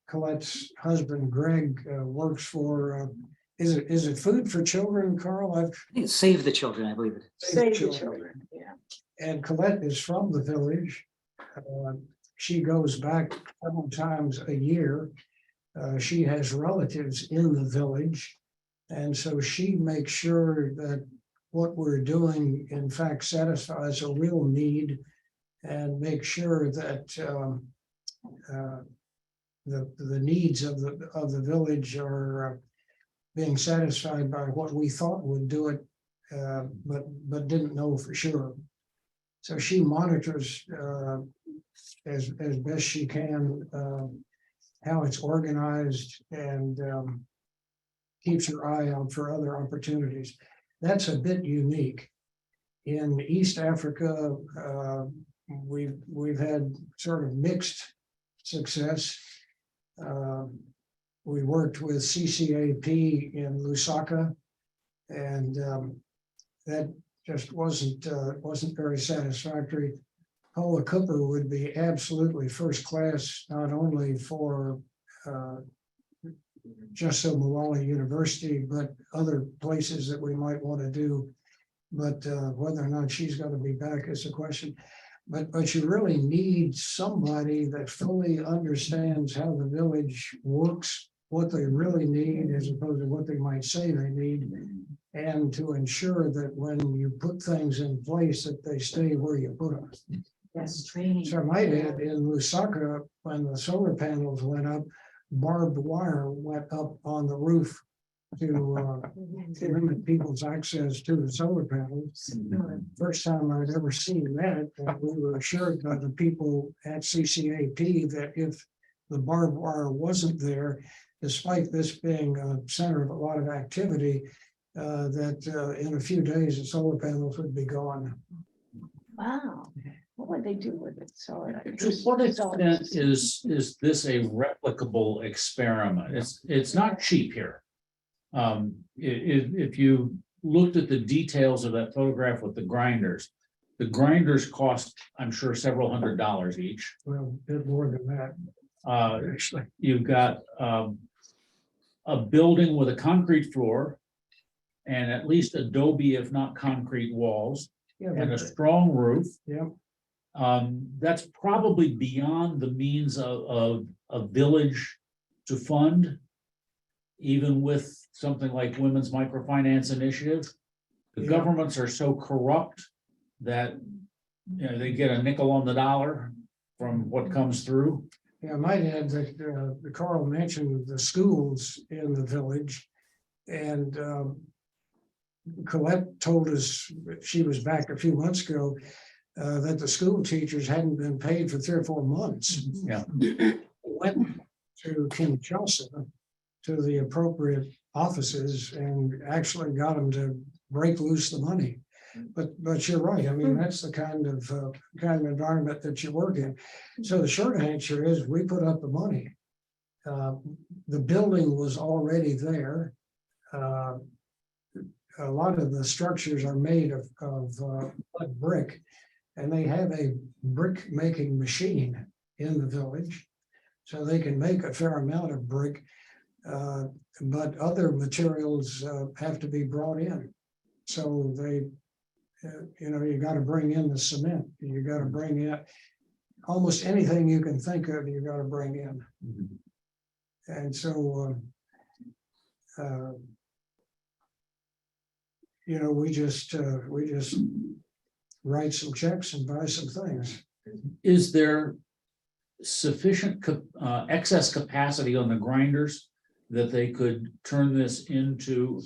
Colette's husband, Greg, works for, is it Food for Children, Carl? I think it's Save the Children, I believe it is. Save the children, yeah. And Colette is from the village. She goes back several times a year. She has relatives in the village. And so she makes sure that what we're doing, in fact, satisfies a real need, and make sure that the needs of the village are being satisfied by what we thought would do it but didn't know for sure. So she monitors as best she can how it's organized and keeps her eye out for other opportunities. That's a bit unique. In East Africa, we've had sort of mixed success. We worked with CCAP in Lusaka, and that just wasn't very satisfactory. Paula Cooper would be absolutely first class, not only for just so Malala University, but other places that we might want to do. But whether or not she's going to be back is a question. But you really need somebody that fully understands how the village works, what they really need, as opposed to what they might say they need, and to ensure that when you put things in place, that they stay where you put them. That's training. So I might add, in Lusaka, when the solar panels went up, barbed wire went up on the roof to limit people's access to the solar panels. First time I'd ever seen that, and we were assured by the people at CCAP that if the barbed wire wasn't there, despite this being a center of a lot of activity, that in a few days the solar panels would be gone. Wow, what would they do with it? So. To what extent is this a replicable experiment? It's not cheap here. If you looked at the details of that photograph with the grinders cost, I'm sure, several $100s each. Well, a bit more than that, actually. You've got a building with a concrete floor and at least adobe, if not concrete walls, Yeah, and a but- strong roof. yeah. That's probably beyond the means of a village to fund, even with something like Women's Microfinance Initiative. The Yeah. governments are so corrupt that, they get a nickel on the dollar from what comes through. Yeah, I might add that Carl mentioned the schools in the village. And Colette told us, she was back a few months ago, that the school teachers hadn't been paid for 3 or 4 months. Yeah. Went to Kinshasa to the appropriate offices and actually got them to break loose the money. But you're right. I mean, that's the kind of environment that you work in. So the short answer is we put up the money. The building was already there. A lot of the structures are made of mud brick, and they have a brick making machine in the village, so they can make a fair amount of brick. But other materials have to be brought in. So they, you got to bring in the cement. You got to bring in almost anything you can think of. You got to bring in, and so. We just write some checks and buy some things. Is there sufficient excess capacity on the grinders that they could turn this into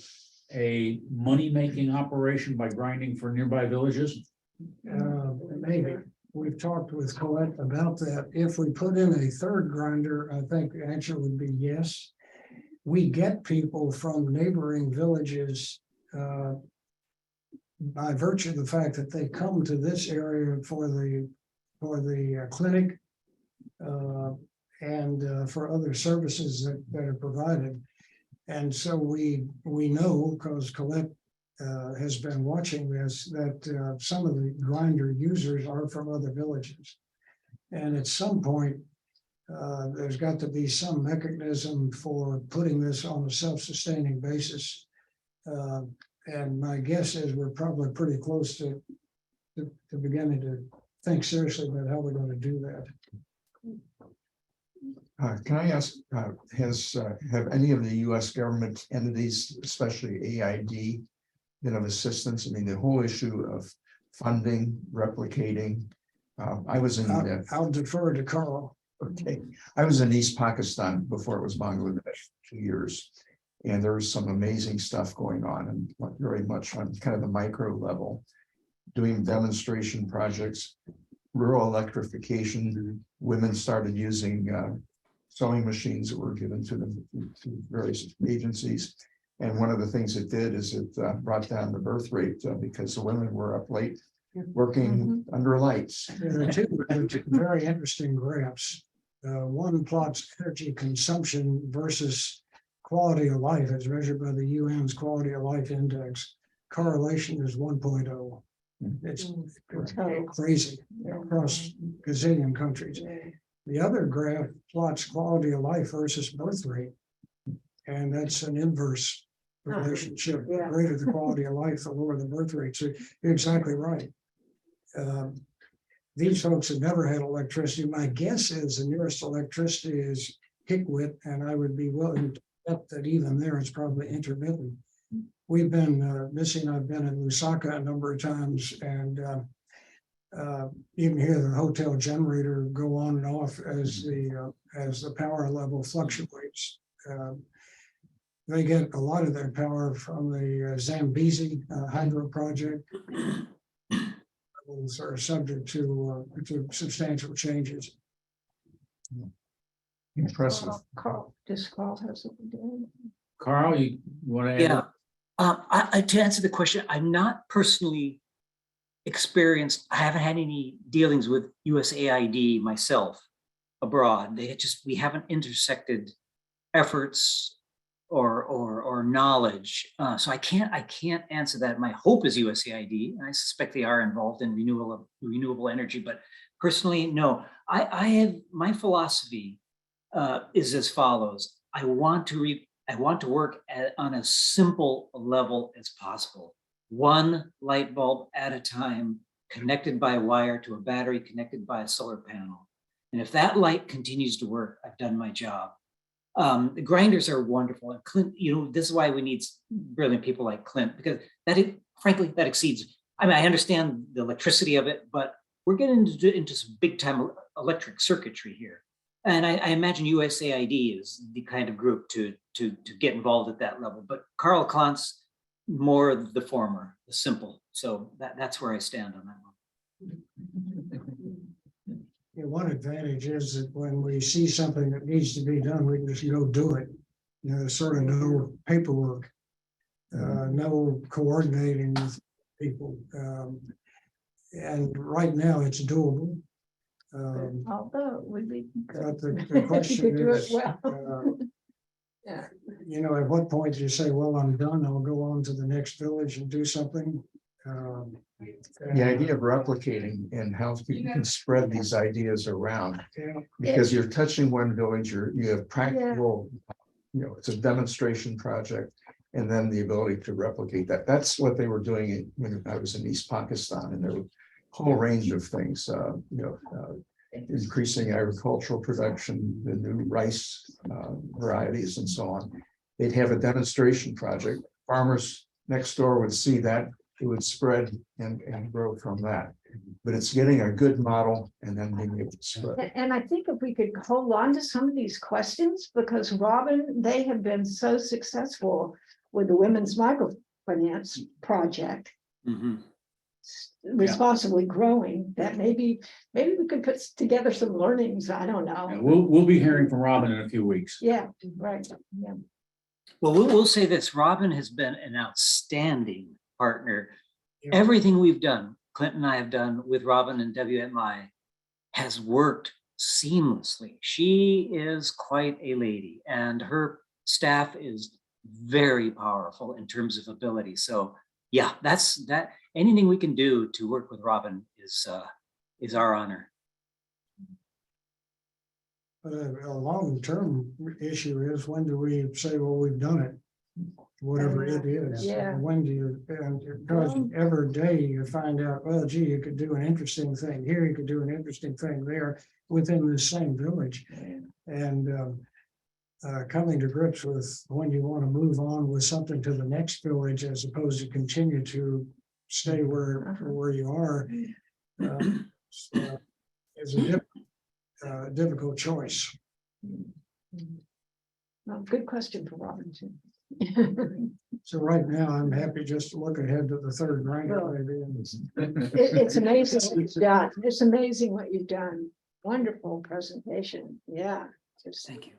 a money-making operation by grinding for nearby villages? Maybe. We've talked with Colette about that. If we put in a third grinder, I think the answer would be yes. We get people from neighboring villages by virtue of the fact that they come to this area for the clinic and for other services that are provided. And so we know, because Colette has been watching this, that some of the grinder users are from other villages. And at some point, there's got to be some mechanism for putting this on a self-sustaining basis. And my guess is we're probably pretty close to beginning to think seriously about how we're going to do that. Can I ask, have any of the US government entities, especially AID, been of assistance? I mean, the whole issue of funding, replicating. I was in I'll defer to Carl. Okay, I was in East Pakistan before it was Bangladesh 2 years. And there's some amazing stuff going on, and like very much on kind of the micro level, doing demonstration projects, rural electrification. Women started using sewing machines that were given to them to various agencies. And one of the things it did is it brought down the birth rate because the women were up late working under lights. There are two very interesting graphs. One plots energy consumption versus quality of life as measured by the UN's quality of life index. Correlation is 1.0. It's crazy across gazillion countries. The other graph plots quality of life versus birth rate. And that's an inverse relationship. The greater the quality of life, the lower the birth rate. So you're exactly right. These folks have never had electricity. My guess is the nearest electricity is Hickwit, and I would be willing to bet that even there it's probably intermittent. We've been missing. I've been in Lusaka a number of times, and even hear the hotel generator go on and off as the power level fluctuates. They get a lot of their power from the Zambezi hydro project. Are subject to substantial changes. Impressive. Carl has something to add? Carl, you want to add? Yeah, to answer the question, I'm not personally experienced. I haven't had any dealings with USAID myself abroad. We haven't intersected efforts or knowledge. So I can't answer that. My hope is USAID, and I suspect they are involved in renewable energy. But personally, no. I have my philosophy is as follows. I want to work on as simple a level as possible. One light bulb at a time, connected by a wire to a battery, connected by a solar panel. And if that light continues to work, I've done my job. The grinders are wonderful, and Clint, this is why we need brilliant people like Clint, because frankly, that exceeds. I mean, I understand the electricity of it, but we're getting into some big time electric circuitry here. And I imagine USAID is the kind of group to get involved at that level. But Karl Klontz, more the former, the simple. So that's where I stand on that one. One advantage is that when we see something that needs to be done, we can just go do it. Sort of no paperwork, no coordinating with people. And right now it's doable. Although it would be But good. the question You could do it is, well. Yeah. at what point do you say, well, I'm done, I'll go on to the next village and do something? The idea of replicating and how you can spread these ideas around, because you're touching one village, you have practical, it's a demonstration project, and then the ability to replicate that. That's what they were doing when I was in East Pakistan, and there were a whole range of things, increasing agricultural production, the new rice varieties and so on. They'd have a demonstration project. Farmers next door would see that. It would spread and grow from that. But it's getting a good model and then being able to spread. And I think if we could hold on to some of these questions, because Robin, they have been so successful with the Women's Microfinance Project, responsibly growing, that maybe we could put together some learnings. I don't know. Yeah, we'll be hearing from Robin in a few weeks. Yeah, right. Yeah. Well, we'll say this. Robin has been an outstanding partner. Yeah. Everything we've done, Clint and I have done with Robin and WMI, has worked seamlessly. She is quite a lady, and her staff is very powerful in terms of ability. So yeah, that's that. Anything we can do to work with Robin is our honor. But a long-term issue is, when do we say, well, we've done it? Whatever it is. Yeah. When do you, because every day you find out, well, gee, you could do an interesting thing here, you could do an interesting thing there within the same village. And coming to grips with when you want to move on with something to the next village, as opposed to continue to stay where you are, is a difficult choice. Well, good question for Robin too. So right now, I'm happy just to look ahead to the third grinder Well, maybe. And It's amazing what you've done. It's amazing what you've done. Wonderful presentation. Yeah. Just Thank you.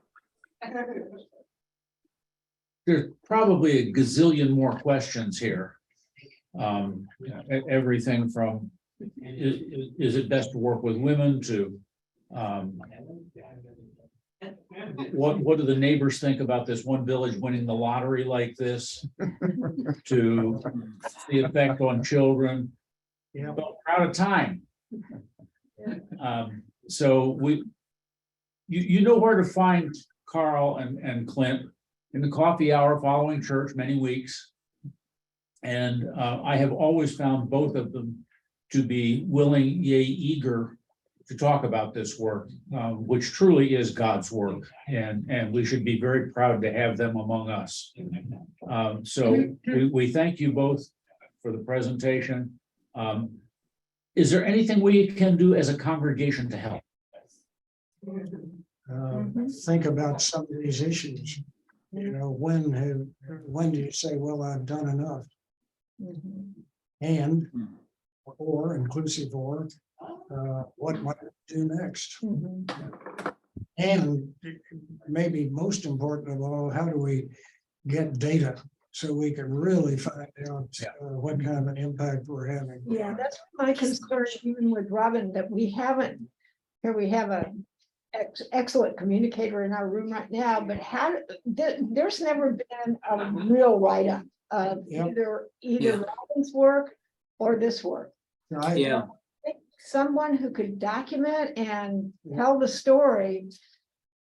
There's probably a gazillion more questions here. Everything from, is it best to work with women to, what do the neighbors think about this one village winning the lottery like this? To the effect on children. Yeah. But we're out of time. So you know where to find Karl and Clint in the coffee hour following church many weeks. And I have always found both of them to be willing, yea, eager to talk about this work, which truly is God's work. And we should be very proud to have them among us. So we thank you both for the presentation. Is there anything we can do as a congregation to help? Think about some of these issues. You know, when do you say, well, I've done enough? And, or inclusive or, what might I do next? And maybe most important of all, how do we get data so we can really find out what kind of an impact we're having? Yeah, that's my concern, even with Robin, that we haven't, here we have a excellent communicator in our room right now, but there's never been a real write-up of Yep. either Robin's work or this work. Yeah. Someone who could document and tell the story,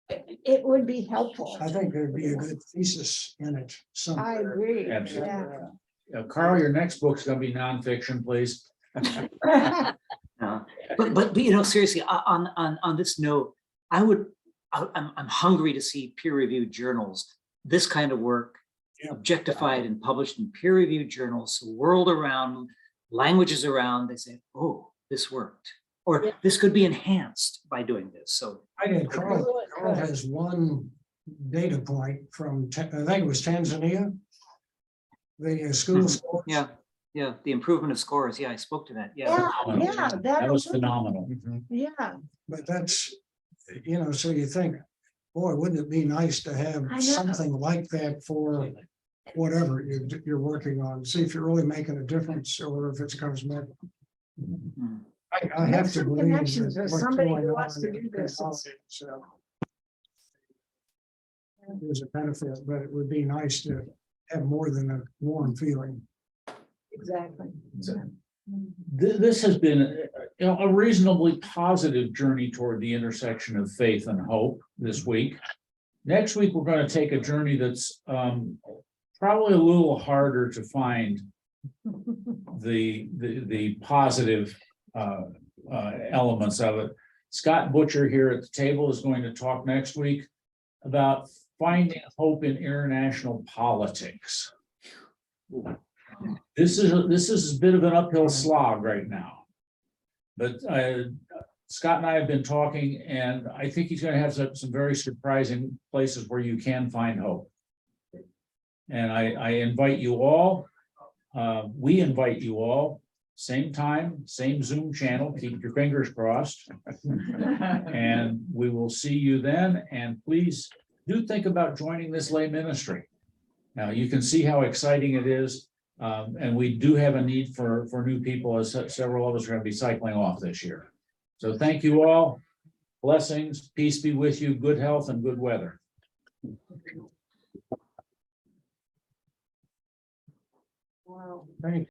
it would be helpful. I think there'd be a good thesis in it. I somewhere. agree. Absolutely. Karl, your next book's gonna be nonfiction, please. Yeah. But you know, seriously, on this note, I'm hungry to see peer-reviewed journals, this kind of work objectified and published in peer-reviewed journals, so world around, languages around, they say, oh, this worked, or this could be enhanced by doing this. So I did. Karl has one data point from, I think it was Tanzania. The school scores. yeah, the improvement of scores. Yeah, I spoke to that. Yeah. Yeah, That was phenomenal. yeah. But that's, you know, so you think, boy, wouldn't it be nice to have I know. something like that for whatever you're working on, see if you're really making a difference or if it's cosmetic. Mhm. I have to Some believe connections that with what's somebody going who wants on to in do this. technology, so there's a benefit, but it would be nice to have more than a warm feeling. Exactly. This has been, a reasonably positive journey toward the intersection of faith and hope this week. Next week, we're going to take a journey that's probably a little harder to find the positive elements of it. Scott Butcher here at the table is going to talk next week about finding hope in international politics. This is a bit of an uphill slog right now. But Scott and I have been talking, and I think he's going to have some very surprising places where you can find hope. And I invite you all, we invite you all, same time, same Zoom channel, keep your fingers crossed. And we will see you then, and please do think about joining this lay ministry. Now, you can see how exciting it is. And we do have a need for new people, as several of us are going to be cycling off this year. So thank you all. Blessings, peace be with you, good health and good weather. Wow. Thank